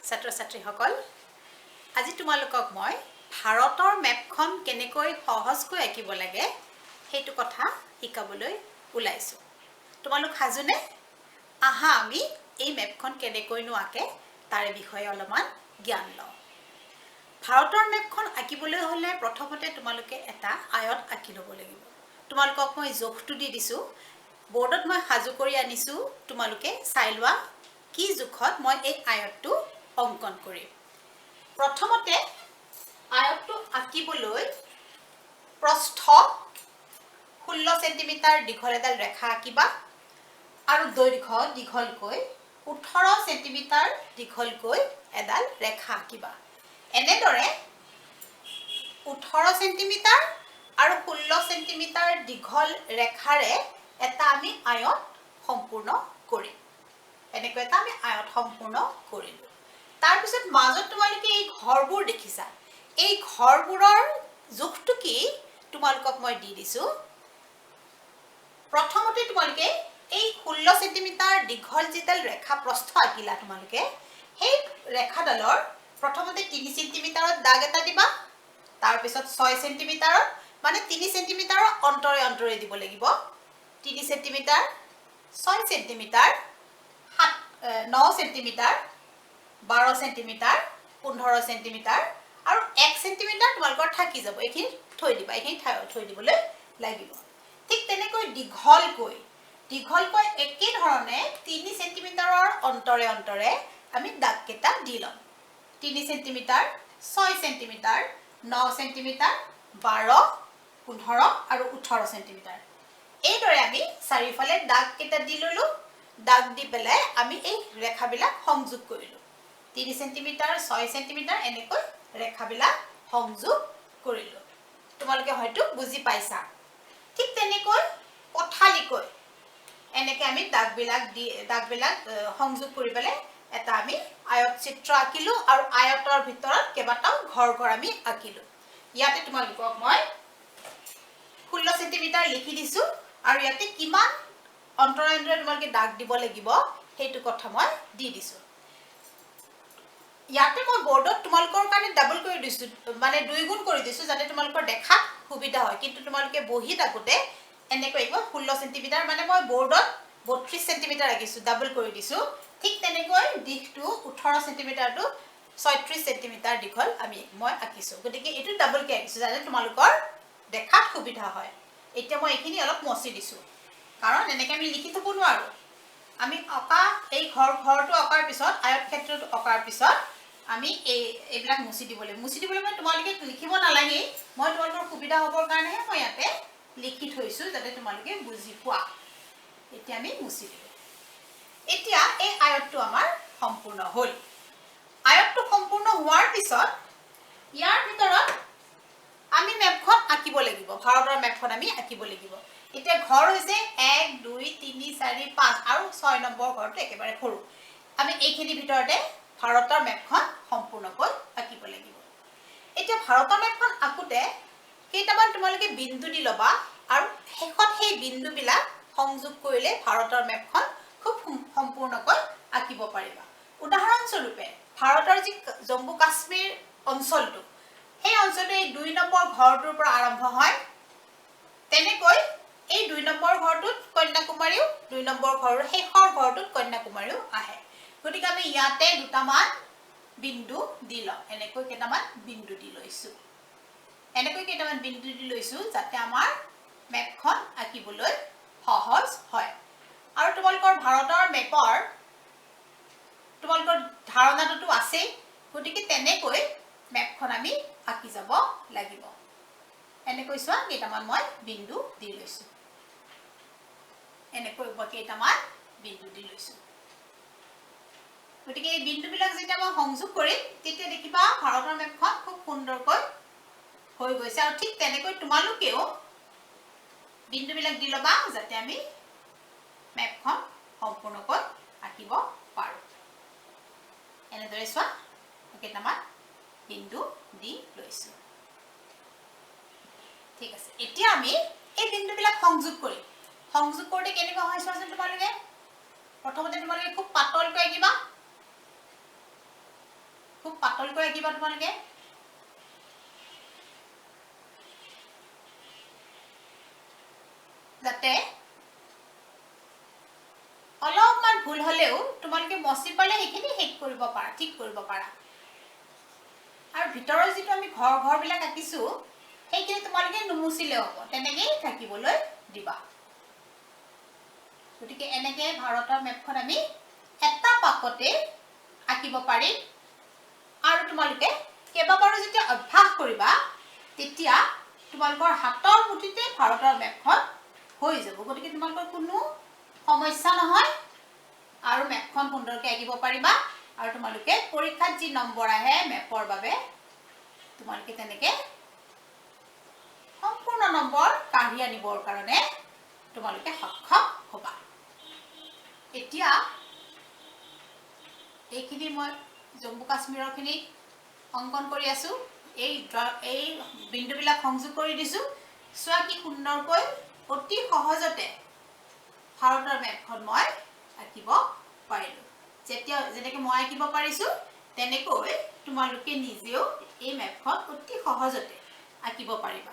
ছাত্ৰ ছাত্ৰীসকল আজি তোমালোকক মই ভাৰতৰ মেপখন কেনেকৈ সহজকৈ আঁকিব লাগে সেইটো কথা শিকাবলৈ ওলাইছো তোমালোক সাজুনে আহা আমি এই মেপখন কেনেকৈনো আঁকে তাৰে বিষয়ে অলপমান জ্ঞান লওঁ ভাৰতৰ মেপখন আঁকিবলৈ হলে প্ৰথমতে তোমালোকে এটা আয়ত আঁকি ল'ব লাগিব তোমালোকক মই জোখটো দি দিছো বৰ্ডত মই সাজু কৰি আনিছো তোমালোকে চাই লোৱা কি জোখত মই এই আয়তটো অঙ্কন কৰিম প্ৰথমতে আয়তটো আঁকিবলৈ প্ৰস্থ 16 সেন্টিমিটাৰ দীঘল এডাল ৰেখা আঁকিবা আৰু দৈৰ্ঘ্য দীঘলকৈ 18 সেন্টিমিটাৰ দীঘলকৈ এডাল ৰেখা আঁকিবা এনেদৰে 18 সেন্টিমিটাৰ আৰু 16 সেন্টিমিটাৰ দীঘল ৰেখাৰে এটা আমি আয়ত সম্পূৰ্ণ কৰিম এনেকৈ এটা আমি আয়ত সম্পূৰ্ণ কৰিলো তাৰ পিছত মাজত তোমালোকে এই ঘৰবোৰ দেখিছা এই ঘৰবোৰৰ জোখটো কি তোমালোকক মই দি দিছো প্ৰথমতে তোমালোকে এই 16 সেন্টিমিটাৰ দীঘল যেডাল ৰেখা প্ৰস্থ আঁকিলা তোমালোকে সেই ৰেখাডালৰ প্ৰথমতে 3 সেন্টিমিটাৰত দাগ এটা দিবা তাৰ পিছত 6 সেন্টিমিটাৰত মানে 3 সেন্টিমিটাৰৰ অন্তৰে অন্তৰে দিব লাগিব 3 centimetre 6 centimetre 9 centimetre 12 centimetre 15 centimetre আৰু 1 সেন্টিমিটাৰ তোমালোকৰ থাকি যাব এইখিনি থৈ দিবা এইখিনি থৈ দিবলৈ লাগিব ঠিক তেনেকৈ দীঘলকৈ একে ধৰণে 3 সেন্টিমিটাৰৰ অন্তৰে অন্তৰে আমি দাগ কেটা দি লম 3 সেন্টিমিটাৰ 6 সেন্টিমিটাৰ 9 সেন্টিমিটাৰ 12 15 আৰু 18 সেন্টিমিটাৰ এইদৰে আমি চাৰিফালে দাগ কেটা দি ললো দাগ দি পেলাই আমি এই ৰেখাবিলাক সংযোগ কৰিলো 3 সেন্টিমিটাৰ 6 সেন্টিমিটাৰ এনেকৈ ৰেখাবিলাক সংযোগ কৰিলো তোমালোকে হয়তো বুজি পাইছা ঠিক তেনেকৈ পথালিকৈ এনেকৈ আমি দাগবিলাক সংযোগ কৰি পেলাই এটা আমি আয়ত চিত্ৰ আঁকিলো আৰু আয়তৰ ভিতৰত কেইবাটাও ঘৰ আমি আঁকিলো ইয়াতে তোমালোকক মই 16 সেন্টিমিটাৰ লিখি দিছো আৰু ইয়াতে কিমান অন্তৰে অন্তৰে তোমালোকে দাগ দিব লাগিব সেইটো কথা মই দি দিছো ইয়াতে মই বৰ্ডত তোমালোকৰ কাৰণে ডাবল কৰি দিছো মানে দুই গুণ কৰি দিছো যাতে তোমালোকৰ দেখাত সুবিধা হয় কিন্তু তোমালোকে বহি থাকোতে এনেকৈ 16 সেন্টিমিটাৰ মানে মই বৰ্ডত 32 সেন্টিমিটাৰ আঁকিছো ডাবল কৰি দিছো ঠিক তেনেকৈ দিশটো 18 সেন্টিমিটাৰটো 36 সেন্টিমিটাৰ দীঘল মই আঁকিছো গতিকে এটো ডাবল কে আঁকিছো যাতে তোমালোকৰ দেখাত সুবিধা হয় এতিয়া মই এইখিনি অলপ মচি দিছো কাৰণ এনেকৈ আমি লিখি থব নোৱাৰো আমি অকা এই ঘৰটো অকাৰ পিছত আয়ত ক্ষেত্ৰটো অকাৰ পিছত আমি এইবিলাক মুছি দিবলৈ মানে তোমালোকে লিখিব নালাগে মই তোমালোকৰ সুবিধা হ'বৰ কাৰণেহে মই ইয়াতে লিখি থৈছো যাতে তোমালোকে বুজি পোৱা এতিয়া আমি মুছি দিম এতিয়া এই আয়তটো আমাৰ সম্পূৰ্ণ হ'ল আয়তটো সম্পূৰ্ণ হোৱাৰ পিছত ইয়াৰ ভিতৰত আমি মেপখন আঁকিব লাগিব ভাৰতৰ মেপখন আমি আঁকিব লাগিব এতিয়া ঘৰ হৈছে 1 2 3 4 5 আৰু 6 নম্বৰ ঘৰটো একেবাৰে সৰু আমি এইখিনি ভিতৰতে ভাৰতৰ মেপখন সম্পূৰ্ণকৈ আঁকিব লাগিব এতিয়া ভাৰতৰ মেপখন আঁকুতে কেইটামান তোমালোকে বিন্দু দি লবা আৰু শেষত সেই বিন্দুবিলাক সংযোগ কৰিলে ভাৰতৰ মেপখন খুব সম্পূৰ্ণকৈ আঁকিব পাৰিবা উদাহৰণ স্বৰূপে ভাৰতৰ যি জম্মু কাশ্মীৰ অঞ্চলটো এই অঞ্চলটো এই 2 নম্বৰ ঘৰটোৰ পৰা আৰম্ভ হয় তেনেকৈ এই 2 নম্বৰ ঘৰটোত কন্যাকুমাৰীও 2 নম্বৰ ঘৰৰ শেষৰ ঘৰটোত কন্যাকুমাৰীও আহে গতিকে আমি ইয়াতে দুটামান বিন্দু দি লওঁ এনেকৈ কেইটামান বিন্দু দি লৈছো যাতে আমাৰ মেপখন আঁকিবলৈ সহজ হয় আৰু তোমালোকৰ ভাৰতৰ মেপৰ তোমালোকৰ ধাৰণাটো আছে গতিকে তেনেকৈ মেপখন আমি আঁকি যাব লাগিব এনেকৈ চোৱা কেইটামান মই বিন্দু দি লৈছো এনেকৈ কেইটামান বিন্দু দি লৈছো গতিকে এই বিন্দুবিলাক যেতিয়া মই সংযোগ কৰিম তেতিয়া দেখিবা ভাৰতৰ মেপখন খুব সুন্দৰকৈ হৈ গৈছে আৰু ঠিক তেনেকৈ তোমালোকেও বিন্দুবিলাক দি লবা যাতে আমি মেপখন সম্পূৰ্ণকৈ আঁকিব পাৰো এনেদৰে চোৱা কেইটামান বিন্দু দি লৈছো ঠিক আছে এতিয়া আমি এই বিন্দুবিলাক সংযোগ কৰোঁতে কেনেকৈ হয় চোৱাচোন তোমালোকে প্ৰথমতে তোমালোকে খুব পাতলকৈ আঁকিবা পাতলকৈ আঁকিবা তোমালোকে যাতে অলপমান ভুল হলেও তোমালোকে মচি পালে সেইখিনি শেষ কৰিব পাৰা ঠিক কৰিব পাৰা আৰু ভিতৰৰ যিটো আমি ঘৰ বিলাক আঁকিছো সেইখিনি তোমালোকে নুমুচিলেও হ'ব তেনেকেই থাকিবলৈ দিবা গতিকে এনেকে ভাৰতৰ মেপখন আমি এটা পাকতে আঁকিব পাৰিম আৰু তোমালোকে কেইবাবাৰো যেতিয়া অভ্যাস কৰিবা তেতিয়া তোমালোকৰ হাতৰ মুঠিতে ভাৰতৰ মেপখন হৈ যাব গতিকে তোমালোকৰ কোনো সমস্যা নহয় আৰু মেপখন সুন্দৰকৈ আঁকিব পাৰিবা আৰু তোমালোকে পৰীক্ষাত যি নম্বৰ আহে মেপৰ বাবে তোমালোকে তেনেকে সম্পূৰ্ণ নম্বৰ কাঢ়ি আনিবৰ কাৰণে তোমালোকে সক্ষম হ'বা এতিয়া এইখিনি মই জম্মু কাশ্মীৰৰ খিনি অংকন কৰি আছো এই বিন্দুবিলাক সংযোগ কৰি দিছো চোৱা কি সুন্দৰকৈ অতি সহজতে ভাৰতৰ মেপখন মই আঁকিব পাৰিলো যেনেকৈ মই আঁকিব পাৰিছো তেনেকৈ তোমালোকে নিজেও এই মেপখন অতি সহজতে আঁকিব পাৰিবা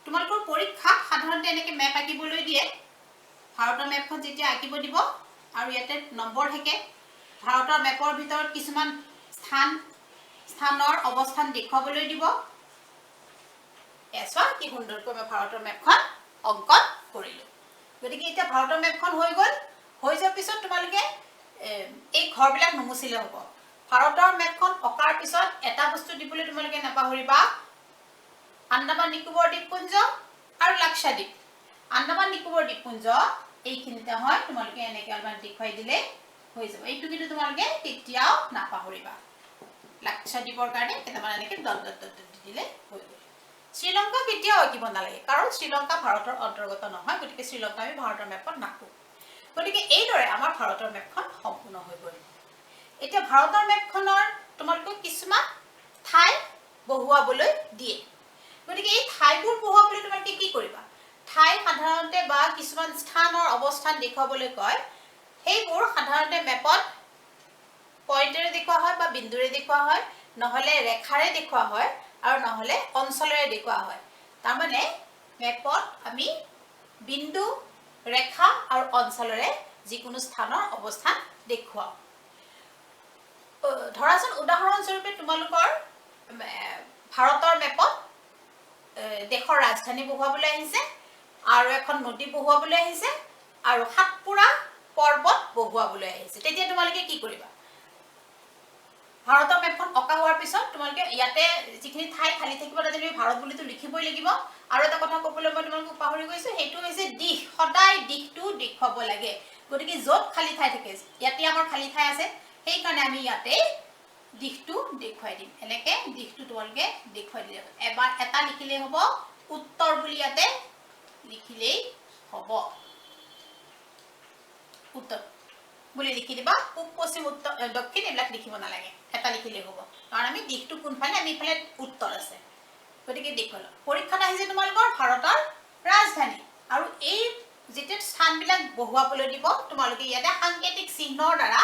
তোমালোকৰ পৰীক্ষাত সাধাৰণতে এনেকৈ মেপ আঁকিবলৈ দিয়ে ভাৰতৰ মেপখন যেতিয়া আঁকিব দিব আৰু ইয়াতে নম্বৰ থাকে ভাৰতৰ মেপৰ ভিতৰত কিছুমান স্থানৰ অৱস্থান দেখুৱাবলৈ দিব এসা কি সুন্দৰকৈ মই ভাৰতৰ মেপখন অংকন কৰিলো গতিকে এতিয়া ভাৰতৰ মেপখন হৈ গ'ল হৈ যোৱাৰ পিছত তোমালোকে এই ঘৰবিলাক নুমুচিলে হ'ব ভাৰতৰ মেপখন অকাৰ পিছত এটা বস্তু দিবলৈ তোমালোকে নাপাহৰিবা আন্দামান নিকোবৰ দ্বীপপুঞ্জ আৰু লাক্ষাদ্বীপ আন্দামান নিকোবৰ দ্বীপপুঞ্জ এইখিনিতে হয় তোমালোকে এনেকৈ অলপমান দেখুৱাই দিলে হৈ যাব এইটো কিন্তু তোমালোকে তেতিয়াও নাপাহৰিবা লাক্ষাদ্বীপৰ কাৰণে কেইটামান এনেকৈ দল দি দিলে হৈ গ'ল শ্ৰীলংকা কেতিয়াও আঁকিব নালাগে কাৰণ শ্ৰীলংকা ভাৰতৰ অন্তৰ্গত নহয় গতিকে শ্ৰীলংকা আমি ভাৰতৰ মেপত নাকো গতিকে এইদৰে আমাৰ ভাৰতৰ মেপখন সম্পূৰ্ণ হৈ গ'ল এতিয়া ভাৰতৰ মেপখনৰ তোমালোকক কিছুমান ঠাই বহুৱাবলৈ দিয়ে গতিকে এই ঠাইবোৰ বহুৱাবলৈ তোমালোকে কি কৰিবা ঠাই সাধাৰণতে বা কিছুমান স্থানৰ অৱস্থান দেখুৱাবলৈ কয় সেইবোৰ সাধাৰণতে মেপত পইণ্টেৰে দেখুওৱা হয় বা বিন্দুৰে দেখুওৱা হয় নহলে ৰেখাৰে দেখুওৱা হয় আৰু নহলে অঞ্চলেৰে দেখুওৱা হয় তাৰমানে মেপত আমি বিন্দু ৰেখা আৰু অঞ্চলেৰে যিকোনো স্থানৰ অৱস্থান দেখুৱাও ধৰাচোন উদাহৰণস্বৰূপে তোমালোকৰ ভাৰতৰ মেপত দেশৰ ৰাজধানী বহুৱাবলৈ আহিছে আৰু এখন নদী বহুৱাবলৈ আহিছে আৰু সাতপুৰা পৰ্বত বহুৱাবলৈ আহিছে তেতিয়া তোমালোকে কি কৰিবা ভাৰতৰ মেপখন অকা হোৱাৰ পিছত তোমালোকে ইয়াতে যিখিনি ঠাই খালি থাকিব তাতে তুমি ভাৰত বুলিতো লিখিবই লাগিব আৰু এটা কথা ক'বলৈ মই তোমালোকক পাহৰি গৈছো সেইটো হৈছে দিশ সদায় দিশটো দেখুৱাব লাগে গতিকে য'ত খালি ঠাই থাকে ইয়াতে আমাৰ খালি ঠাই আছে সেইকাৰণে আমি ইয়াতে দিশটো দেখুৱাই দিম এনেকৈ দিশটো তোমালোকে দেখুৱাই দিলে এবাৰ এটা লিখিলেই হ'ব উত্তৰ বুলি ইয়াতে লিখিলেই হ'ব উত্তৰ বুলি লিখি দিবা পূব পশ্চিম উত্তৰ দক্ষিণ এইবিলাক লিখিব নালাগে এটা লিখিলেই হ'ব কাৰণ আমি দিশটো কোনফালে আমি ইফালে উত্তৰ আছে গতিকে দেখুৱালো পৰীক্ষাত আহিছে তোমালোকৰ ভাৰতৰ ৰাজধানী আৰু এই যেতিয়া স্থানবিলাক বহুৱাবলৈ দিব তোমালোকে ইয়াতে সাংকেতিক চিহ্নৰ দ্বাৰা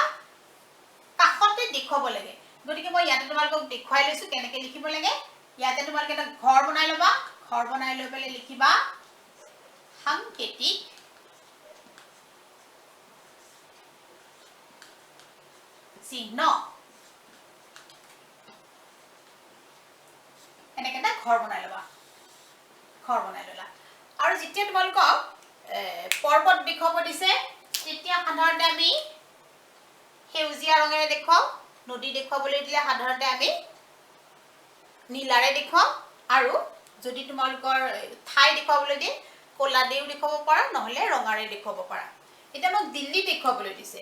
কাষতে দেখুৱাব লাগে গতিকে মই ইয়াতে তোমালোকক দেখুৱাই লৈছো কেনেকৈ লিখিব লাগে ইয়াতে তোমালোকে এটা ঘৰ বনাই ল'বা ঘৰ বনাই লৈ পেলাই লিখিবা সাংকেতিক চিহ্ন এনেকৈ এটা ঘৰ বনাই ল'বা ঘৰ বনাই ল'লা আৰু যেতিয়া তোমালোকক পৰ্বত দেখুৱাব দিছে তেতিয়া সাধাৰণতে আমি সেউজীয়া ৰঙেৰে দেখুৱাও নদী দেখুৱাবলৈ দিলে সাধাৰণতে আমি নীলাৰে দেখুৱাও আৰু যদি তোমালোকৰ ঠাই দেখুৱাবলৈ দিয়ে ক'লাদেও দেখুৱাব পাৰা নহ'লে ৰঙাৰে দেখুৱাব পাৰা এতিয়া মোক দিল্লী দেখুৱাবলৈ দিছে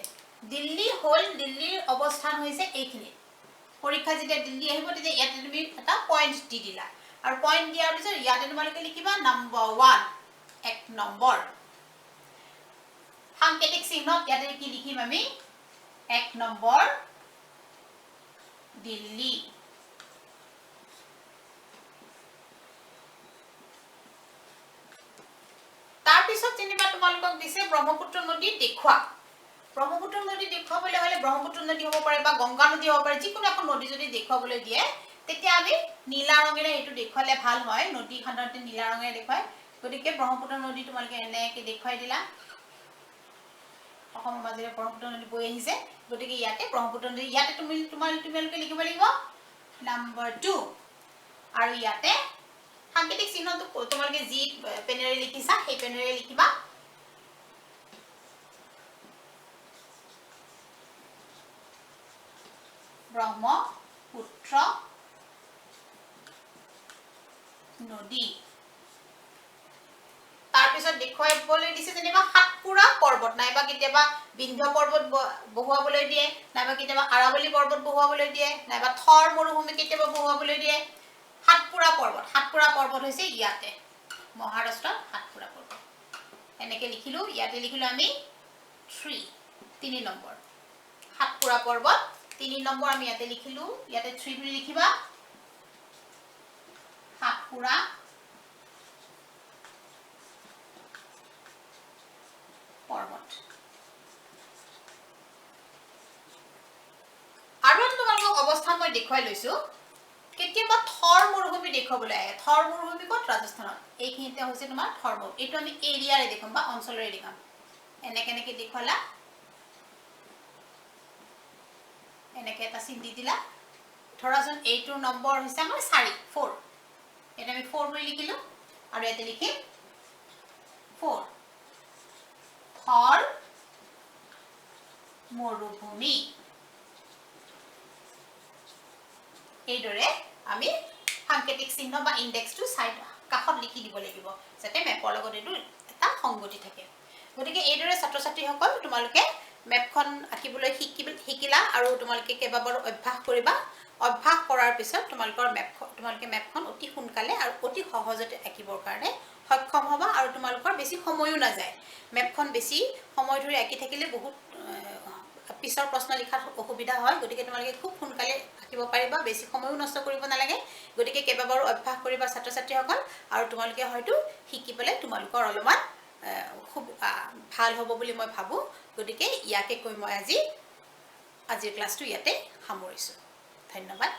দিল্লী হ'ল দিল্লীৰ অৱস্থান হৈছে এইখিনি পৰীক্ষা যেতিয়া দিল্লী আহিব তেতিয়া ইয়াতে তুমি এটা পইণ্ট দি দিলা আৰু পইণ্ট দিয়াৰ পিছত ইয়াতে তোমালোকে লিখিবা নম্বৰ 1 এক নম্বৰ সাংকেতিক চিহ্নত ইয়াতে কি লিখিম আমি এক নম্বৰ দিল্লী তাৰপিছত যেনিবা তোমালোকক দিছে ব্ৰহ্মপুত্ৰ নদী দেখুৱা ব্ৰহ্মপুত্ৰ নদী দেখুৱাবলৈ হ'লে ব্ৰহ্মপুত্ৰ নদী হ'ব পাৰে বা গংগা নদী হ'ব পাৰে, যিকোনো এখন নদী যদি দেখুৱাবলৈ দিয়ে তেতিয়া আমি নীলা ৰঙেৰে এইটো দেখুৱালে ভাল হয়। নদী সাধাৰণতে নীলা ৰঙেৰে দেখুৱায়, গতিকে ব্ৰহ্মপুত্ৰ নদী তোমালোকে এনেকৈ দেখুৱাই দিলা। অসমৰ মাজেৰে ব্ৰহ্মপুত্ৰ নদী বৈ আহিছে, গতিকে ইয়াতে ব্ৰহ্মপুত্ৰ নদী, ইয়াতে তোমালোকে লিখিব লাগিব নম্বৰ 2। আৰু ইয়াতে সাংকেতিক চিহ্নটো তোমালোকে যি পেনেৰে লিখিছা সেই পেনেৰে লিখিবা। ব্ৰহ্মপুত্ৰ নদী। তাৰপিছত দেখুৱাবলৈ দিছে যেনিবা সাতপুৰা পৰ্বত, নাইবা কেতিয়াবা বিন্ধ্য পৰ্বত বহুৱাবলৈ দিয়ে, নাইবা কেতিয়াবা আৰাৱলী পৰ্বত বহুৱাবলৈ দিয়ে, নাইবা থৰ মৰুভূমি কেতিয়াবা বহুৱাবলৈ দিয়ে। সাতপুৰা পৰ্বত, সাতপুৰা পৰ্বত হৈছে ইয়াতে মহাৰাষ্ট্ৰত সাতপুৰা পৰ্বত। এনেকৈ লিখিলোঁ, ইয়াতে লিখিলোঁ আমি 3 নম্বৰ সাতপুৰা পৰ্বত 3 নম্বৰ আমি ইয়াতে লিখিলোঁ। ইয়াতে 3 বুলি লিখিবা, সাতপুৰা পৰ্বত। আৰু তোমালোকক অৱস্থান মই দেখুৱাই লৈছোঁ। কেতিয়াবা থৰ মৰুভূমি দেখুৱাবলৈ আহে। থৰ মৰুভূমি ক'ত? ৰাজস্থানত। এইখিনিতে হৈছে তোমাৰ থৰ মৰুভূমি। এইটো আমি এৰিয়াৰে দেখুৱাম বা অঞ্চলৰে দেখুৱাম। এনেকৈ দেখুৱালা, এনেকৈ এটা চিন দি দিলা। ধৰাচোন এইটোৰ নম্বৰ হৈছে আমাৰ 4। ইয়াতে আমি 4 বুলি লিখিলোঁ আৰু ইয়াতে লিখিম 4 থৰ মৰুভূমি। এইদৰে আমি সাংকেতিক চিহ্ন বা ইণ্ডেক্সটো চাইড কাষত লিখি দিব লাগিব, যাতে মেপৰ লগত এইটো এটা সংগতি থাকে। গতিকে এইদৰে ছাত্ৰ ছাত্ৰীসকল তোমালোকে মেপখন আঁকিবলৈ শিকিলা আৰু তোমালোকে কেইবাবাৰো অভ্যাস কৰিবা। অভ্যাস কৰাৰ পিছত তোমালোকে মেপখন অতি সোনকালে আৰু অতি সহজতে আঁকিবৰ কাৰণে সক্ষম হ'বা আৰু তোমালোকৰ বেছি সময়ো নাযায়। মেপখন বেছি সময় ধৰি আঁকি থাকিলে বহুত পিছৰ প্ৰশ্ন লিখাত অসুবিধা হয়, গতিকে তোমালোকে খুব সোনকালে আঁকিব পাৰিবা, বেছি সময়ো নষ্ট কৰিব নালাগে। গতিকে কেইবাবাৰো অভ্যাস কৰিবা ছাত্ৰ ছাত্ৰীসকল, আৰু তোমালোকে হয়তো শিকি পেলাই তোমালোকৰ অলপমান খুব ভাল হ'ব বুলি মই ভাবোঁ। গতিকে ইয়াকে কৈ মই আজিৰ ক্লাছটো ইয়াতে সামৰিছোঁ। ধন্যবাদ।